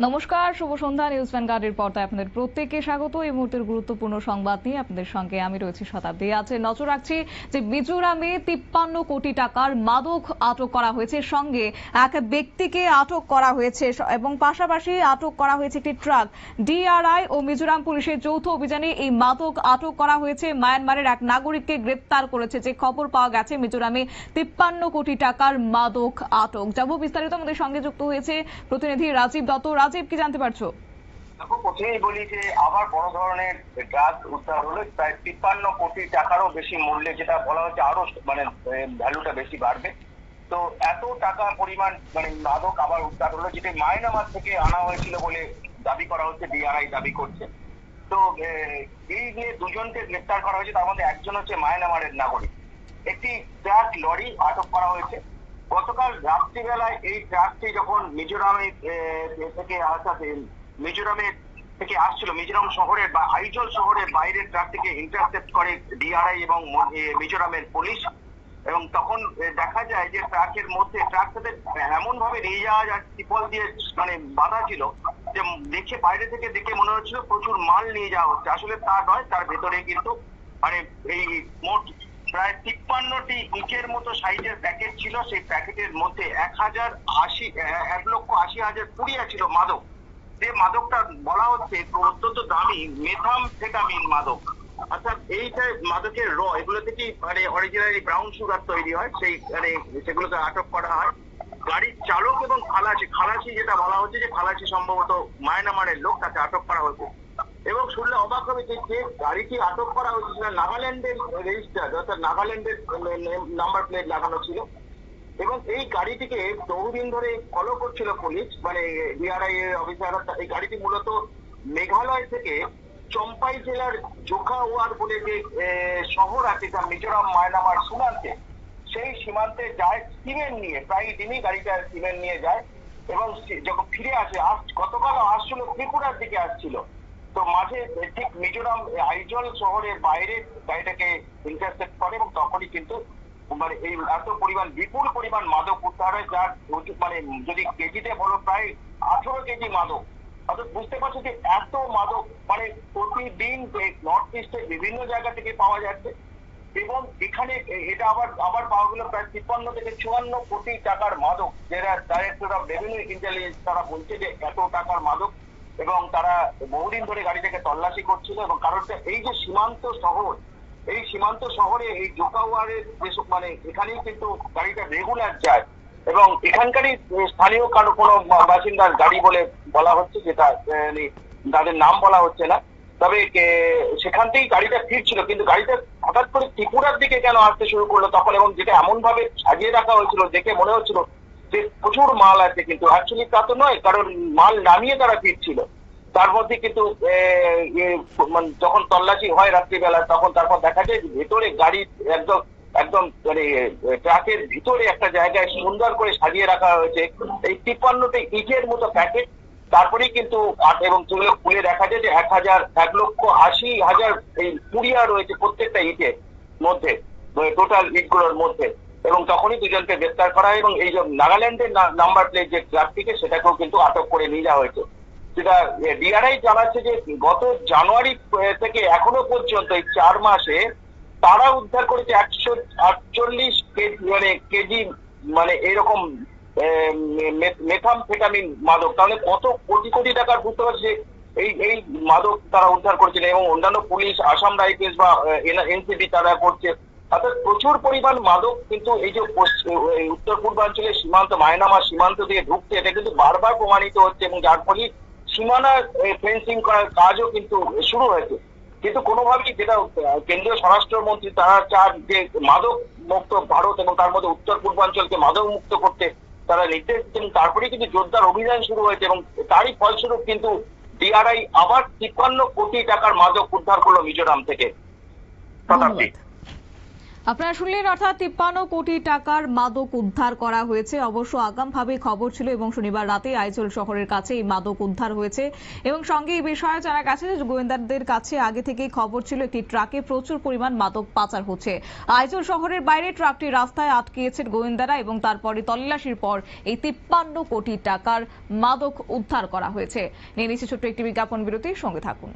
নমস্কার, শুভ সন্ধ্যা। নিউজ ভ্যানগার্ডের পর্দায় আপনাদের প্রত্যেককে স্বাগত। এই মুহূর্তের গুরুত্বপূর্ণ সংবাদ নিয়ে আপনাদের সঙ্গে আমি রয়েছি শতাব্দী। আছে নজর রাখছি যে মিজোরামে 53 কোটি টাকার মাদক আটক করা হয়েছে, সঙ্গে এক ব্যক্তিকে আটক করা হয়েছে এবং পাশাপাশি আটক করা হয়েছে একটি ট্রাক। ডিআরআই ও মিজোরাম পুলিশের যৌথ অভিযানে এই মাদক আটক করা হয়েছে। মায়ানমারের এক নাগরিককে গ্রেপ্তার করেছে। যে খবর পাওয়া গেছে, মিজোরামে 53 কোটি টাকার মাদক আটক। যাব বিস্তারিত, আমাদের সঙ্গে যুক্ত হয়েছে প্রতিনিধি রাজীব দত্ত। রাজীব, কি জানতে পারছো? দেখো, প্রথমেই বলি যে আবার বড় ধরনের ড্রাগ উদ্ধার হলো, প্রায় 53 কোটি টাকারও বেশি মূল্যে, যেটা বলা হচ্ছে আরো ভ্যালুটা বেশি বাড়বে। তো এত টাকা পরিমাণ মাদক আবার উদ্ধার হলো, যেটা মায়ানমার থেকে আনা হয়েছিল বলে দাবি করা হচ্ছে, ডিআরআই দাবি করছে। তো এই নিয়ে দুজনকে গ্রেপ্তার করা হয়েছে, তার মধ্যে একজন হচ্ছে মায়ানমারের নাগরিক। একটি ট্রাক লরি আটক করা হয়েছে। গতকাল রাত্রিবেলায় এই ট্রাকটি যখন মিজোরামে থেকে আসছিল, মিজোরাম শহরের বা আইজল শহরের বাইরে ট্রাকটিকে ইন্টারসেপ্ট করে ডিআরআই এবং মিজোরামের পুলিশ। এবং তখন দেখা যায় যে ট্রাকটাতে এমন ভাবে নিয়ে যাওয়া যায়, ত্রিপল দিয়ে বাঁধা ছিল, যে বাইরে থেকে দেখে মনে হচ্ছিল প্রচুর মাল নিয়ে যাওয়া হচ্ছে। আসলে তা নয়, তার ভেতরে কিন্তু এই মোট প্রায় 53টি ইটের মতো সাইজের প্যাকেট ছিল। সেই প্যাকেটের মধ্যে 1,80,000 পুড়িয়া ছিল মাদক। যে মাদকটা বলা হচ্ছে অত্যন্ত দামি মেথামফেটামিন মাদক। অর্থাৎ এইটা মাদকের এগুলো থেকে অরিজিনালি ব্রাউন সুগার তৈরি হয়। সেগুলোকে আটক করা হয়। গাড়ির চালক এবং খালাসি যেটা বলা হচ্ছে, যে খালাসি সম্ভবত মায়ানমারের লোক, তাকে আটক করা হয়েছে। এবং শুনলে অবাক হবে যে গাড়িটি আটক করা হয়েছে সেটা নাগাল্যান্ডের রেজিস্টার্ড, অর্থাৎ নাগাল্যান্ডের নাম্বার প্লেট লাগানো ছিল। এবং এই গাড়িটিকে বহুদিন ধরে ফলো করছিল পুলিশ, ডিআরআই এর অফিসাররা। এই গাড়িটি মূলত মেঘালয় থেকে চম্পাই জেলার জোখাওয়ার বলে যে শহর আছে, যা মিজোরাম মায়ানমার সীমান্তে, সেই সীমান্তে যায় সিমেন্ট নিয়ে। প্রায় দিনই গাড়িটা সিমেন্ট নিয়ে যায় এবং যখন ফিরে আসে, গতকাল আসছিল ত্রিপুরার দিকে আসছিল। তো মাঝে ঠিক মিজোরাম আইজল শহরের বাইরে গাড়িটাকে ইন্টারসেপ্ট করে এবং তখনই কিন্তু এই এত বিপুল পরিমাণ মাদক উদ্ধার হয়, যার যদি কেজিতে বলো প্রায় 18 কেজি মাদক। অর্থাৎ বুঝতে পারছো যে এত মাদক প্রতিদিন নর্থ ইস্টের বিভিন্ন জায়গা থেকে পাওয়া যাচ্ছে। এবং এখানে এটা আবার পাওয়া গেল প্রায় 53 থেকে 54 কোটি টাকার মাদক, যেটা ডাইরেক্টর অফ রেভিনিউ ইন্টেলিজেন্স তারা বলছে যে এত টাকার মাদক। এবং তারা বহুদিন ধরে গাড়িটাকে তল্লাশি করছিল। এবং কারণটা এই যে সীমান্ত শহর, এই সীমান্ত শহরে এই জোকাওয়ারের যেসব এখানেই কিন্তু গাড়িটা রেগুলার যায়। এবং এখানকারই স্থানীয় কোনো বাসিন্দার গাড়ি বলে বলা হচ্ছে, যেটা তাদের নাম বলা হচ্ছে না। তবে সেখান থেকেই গাড়িটা ফিরছিল, কিন্তু গাড়িটা হঠাৎ করে ত্রিপুরার দিকে কেন আসতে শুরু করলো তখন, এবং যেটা এমন ভাবে সাজিয়ে রাখা হয়েছিল দেখে মনে হচ্ছিল যে প্রচুর মাল আছে, কিন্তু অ্যাকচুয়ালি তা তো নয়, কারণ মাল নামিয়ে তারা ফিরছিল। তার মধ্যে কিন্তু যখন তল্লাশি হয় রাত্রিবেলা, তখন তারপর দেখা যায় ভেতরে গাড়ি একদম ট্রাকের ভিতরে একটা জায়গায় সুন্দর করে সাজিয়ে রাখা হয়েছে এই 53টি ইটের মতো প্যাকেট। তারপরেই কিন্তু এবং সেগুলো খুলে দেখা যায় যে 1,80,000 এই পুড়িয়া রয়েছে প্রত্যেকটা ইটের মধ্যে, টোটাল ইটগুলোর মধ্যে। এবং তখনই দুজনকে গ্রেপ্তার করা হয় এবং এই যে নাগাল্যান্ডের নাম্বার প্লেট যে ট্রাকটিকে, সেটাকেও কিন্তু আটক করে নিয়ে যাওয়া হয়েছে। যেটা ডিআরআই জানাচ্ছে যে গত জানুয়ারি থেকে এখনো পর্যন্ত এই 4 মাসে তারা উদ্ধার করেছে 148 কেজি এরকম মেথামফেটামিন মাদক। তাহলে কত কোটি কোটি টাকার, বুঝতে পারছে এই মাদক তারা উদ্ধার করেছিল। এবং অন্যান্য পুলিশ, আসাম রাইফেলস বা এনসিবি তারা করছে। অর্থাৎ প্রচুর পরিমাণ মাদক কিন্তু এই যে উত্তর পূর্বাঞ্চলের সীমান্ত, মায়ানমার সীমান্ত দিয়ে ঢুকছে, এটা কিন্তু বারবার প্রমাণিত হচ্ছে। এবং যার ফলে সীমানা ফেন্সিং করার কাজও কিন্তু শুরু হয়েছে। কিন্তু কোনোভাবেই, যেটা কেন্দ্রীয় স্বরাষ্ট্রমন্ত্রী তারা চান যে মাদক মুক্ত ভারত এবং তার মধ্যে উত্তর পূর্বাঞ্চলকে মাদক মুক্ত করতে তারা নির্দেশ দিচ্ছেন। তারপরে কিন্তু জোরদার অভিযান শুরু হয়েছে এবং তারই ফলস্বরূপ কিন্তু ডিআরআই আবার 53 কোটি টাকার মাদক উদ্ধার করলো মিজোরাম থেকে। আপনারা শুনলেন, অর্থাৎ 53 কোটি টাকার মাদক উদ্ধার করা হয়েছে। অবশ্য আগামভাবে খবর ছিল এবং শনিবার রাতে আইজল শহরের কাছে এই মাদক উদ্ধার হয়েছে এবং সঙ্গে এই বিষয়ে জানা গেছে যে গোয়েন্দাদের কাছে আগে থেকেই খবর ছিল একটি ট্রাকে প্রচুর পরিমাণ মাদক পাচার হচ্ছে। আইজল শহরের বাইরে ট্রাকটি রাস্তায় আটকিয়েছেন গোয়েন্দারা এবং তারপরে তল্লাশির পর এই 53 কোটি টাকার মাদক উদ্ধার করা হয়েছে। নিয়ে নিচ্ছে ছোট্ট একটি বিজ্ঞাপন বিরতির সঙ্গে থাকুন।